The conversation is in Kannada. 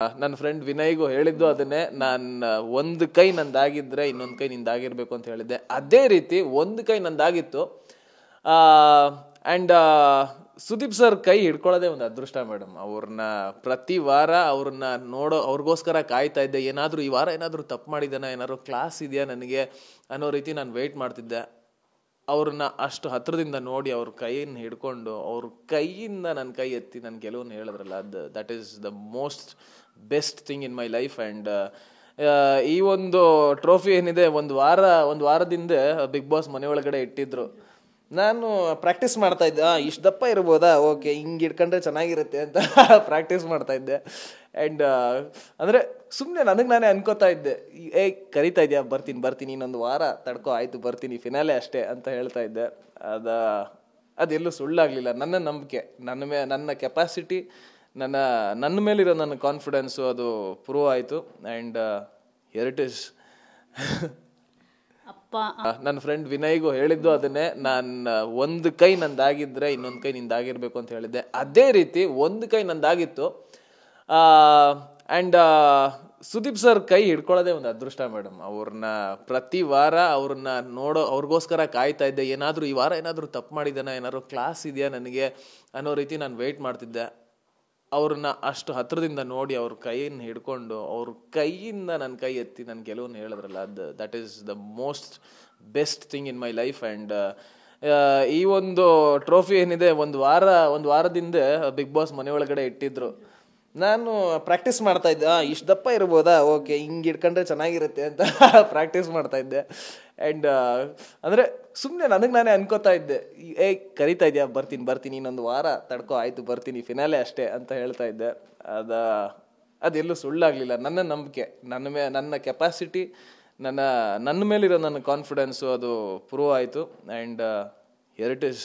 ನನ್ನ ಫ್ರೆಂಡ್ ವಿನಯ್ಗೂ ಹೇಳಿದ್ದು ಅದನ್ನೇ. ನಾನು ಒಂದು ಕೈ ನಂದಾಗಿದ್ರೆ ಇನ್ನೊಂದು ಕೈ ನಿಂದಾಗಿರ್ಬೇಕು ಅಂತ ಹೇಳಿದ್ದೆ. ಅದೇ ರೀತಿ ಒಂದು ಕೈ ನಂದಾಗಿತ್ತು. ಆ್ಯಂಡ್ ಸುದೀಪ್ ಸರ್ ಕೈ ಹಿಡ್ಕೊಳ್ಳೋದೇ ಒಂದು ಅದೃಷ್ಟ ಮೇಡಮ್. ಅವ್ರನ್ನ ಪ್ರತಿ ವಾರ ಅವ್ರನ್ನ ಅವ್ರಿಗೋಸ್ಕರ ಕಾಯ್ತಾ ಇದ್ದೆ. ಏನಾದರೂ ಈ ವಾರ ಏನಾದರೂ ತಪ್ಪು ಮಾಡಿದ್ದಾನ, ಏನಾದರೂ ಕ್ಲಾಸ್ ಇದೆಯಾ ನನಗೆ ಅನ್ನೋ ರೀತಿ ನಾನು ವೆಯ್ಟ್ ಮಾಡ್ತಿದ್ದೆ. ಅವ್ರನ್ನ ಅಷ್ಟು ಹತ್ರದಿಂದ ನೋಡಿ ಅವ್ರ ಕೈಯನ್ನು ಹಿಡ್ಕೊಂಡು ಅವ್ರ ಕೈಯಿಂದ ನನ್ನ ಕೈ ಎತ್ತಿ ನನ್ನ ಗೆಲುವನ್ನು ಹೇಳಿದ್ರಲ್ಲ, that is the most best thing in my life. And ಈ ಒಂದು ಟ್ರೋಫಿ ಏನಿದೆ ಒಂದು ವಾರದಿಂದ ಬಿಗ್ ಬಾಸ್ ಮನೆ ಒಳಗಡೆ ಇಟ್ಟಿದ್ರು. ನಾನು ಪ್ರಾಕ್ಟೀಸ್ ಮಾಡ್ತಾ ಇದ್ದೆ. ಇಷ್ಟು ದಪ್ಪ ಇರ್ಬೋದಾ, ಓಕೆ ಹಿಂಗೆ ಇಟ್ಕೊಂಡ್ರೆ ಚೆನ್ನಾಗಿರುತ್ತೆ ಅಂತ ಪ್ರಾಕ್ಟೀಸ್ ಮಾಡ್ತಾ ಇದ್ದೆ. ಆ್ಯಂಡ್ ಅಂದರೆ ಸುಮ್ಮನೆ ನನಗೆ ನಾನೇ ಅನ್ಕೋತಾ ಇದ್ದೆ, ಕರಿತಾ ಇದೆಯಾ, ಬರ್ತೀನಿ ಇನ್ನೊಂದು ವಾರ ತಡ್ಕೋ, ಆಯಿತು ಬರ್ತೀನಿ, ಫಿನಾಲೆ ಅಷ್ಟೇ ಅಂತ ಹೇಳ್ತಾ ಇದ್ದೆ. ಅದೆಲ್ಲೂ ಸುಳ್ಳಾಗಲಿಲ್ಲ. ನನ್ನ ನಂಬಿಕೆ, ನನ್ನ ಕೆಪಾಸಿಟಿ, ನನ್ನ ಮೇಲಿರೋ ನನ್ನ ಕಾನ್ಫಿಡೆನ್ಸು ಅದು ಪ್ರೂವ್ ಆಯಿತು. And here it is. ನನ್ನ ಫ್ರೆಂಡ್ ವಿನಯ್ಗೂ ಹೇಳಿದ್ದು ಅದನ್ನೇ. ನಾನು ಒಂದು ಕೈ ನಂದಾಗಿದ್ರೆ ಇನ್ನೊಂದು ಕೈ ನಿಂದಾಗಿರ್ಬೇಕು ಅಂತ ಹೇಳಿದ್ದೆ. ಅದೇ ರೀತಿ ಒಂದು ಕೈ ನಂದಾಗಿತ್ತು. ಆ್ಯಂಡ್ ಸುದೀಪ್ ಸರ್ ಕೈ ಹಿಡ್ಕೊಳ್ಳೋದೇ ಒಂದು ಅದೃಷ್ಟ ಮೇಡಮ್. ಅವ್ರನ್ನ ಪ್ರತಿ ವಾರ ಅವ್ರನ್ನ ಅವ್ರಿಗೋಸ್ಕರ ಕಾಯ್ತಾ ಇದ್ದೆ. ಏನಾದರೂ ಈ ವಾರ ಏನಾದರೂ ತಪ್ಪು ಮಾಡಿದ್ದಾನ, ಏನಾದರೂ ಕ್ಲಾಸ್ ಇದೆಯಾ ನನಗೆ ಅನ್ನೋ ರೀತಿ ನಾನು ವೆಯ್ಟ್ ಮಾಡ್ತಿದ್ದೆ. ಅವ್ರನ್ನ ಅಷ್ಟು ಹತ್ರದಿಂದ ನೋಡಿ ಅವ್ರ ಕೈಯನ್ನು ಹಿಡ್ಕೊಂಡು ಅವ್ರ ಕೈಯಿಂದ ನನ್ನ ಕೈ ಎತ್ತಿ ನನ್ನ ಗೆಲುವನ್ನು ಹೇಳಿದ್ರಲ್ಲ, that is the most best thing in my life. And ಈ ಒಂದು ಟ್ರೋಫಿ ಏನಿದೆ ಒಂದು ವಾರದಿಂದ ಬಿಗ್ ಬಾಸ್ ಮನೆ ಒಳಗಡೆ ಇಟ್ಟಿದ್ರು. ನಾನು ಪ್ರಾಕ್ಟೀಸ್ ಮಾಡ್ತಾ ಇದ್ದೆ. ಇಷ್ಟು ದಪ್ಪ ಇರ್ಬೋದಾ, ಓಕೆ ಹಿಂಗೆ ಇಟ್ಕೊಂಡ್ರೆ ಚೆನ್ನಾಗಿರುತ್ತೆ ಅಂತ ಪ್ರಾಕ್ಟೀಸ್ ಮಾಡ್ತಾ ಇದ್ದೆ. ಆ್ಯಂಡ್ ಅಂದರೆ ಸುಮ್ಮನೆ ನನಗೆ ನಾನೇ ಅನ್ಕೋತಾ ಇದ್ದೆ, ಕರಿತಾ ಇದೆಯಾ, ಬರ್ತೀನಿ ಇನ್ನೊಂದು ವಾರ ತಡ್ಕೋ, ಆಯಿತು ಬರ್ತೀನಿ, ಫಿನಾಲೆ ಅಷ್ಟೇ ಅಂತ ಹೇಳ್ತಾ ಇದ್ದೆ. ಅದೆಲ್ಲೂ ಸುಳ್ಳಾಗಲಿಲ್ಲ. ನನ್ನ ನಂಬಿಕೆ, ನನ್ನ ಕೆಪಾಸಿಟಿ, ನನ್ನ ಮೇಲಿರೋ ನನ್ನ ಕಾನ್ಫಿಡೆನ್ಸು ಅದು ಪ್ರೂವ್ ಆಯಿತು. And here it is.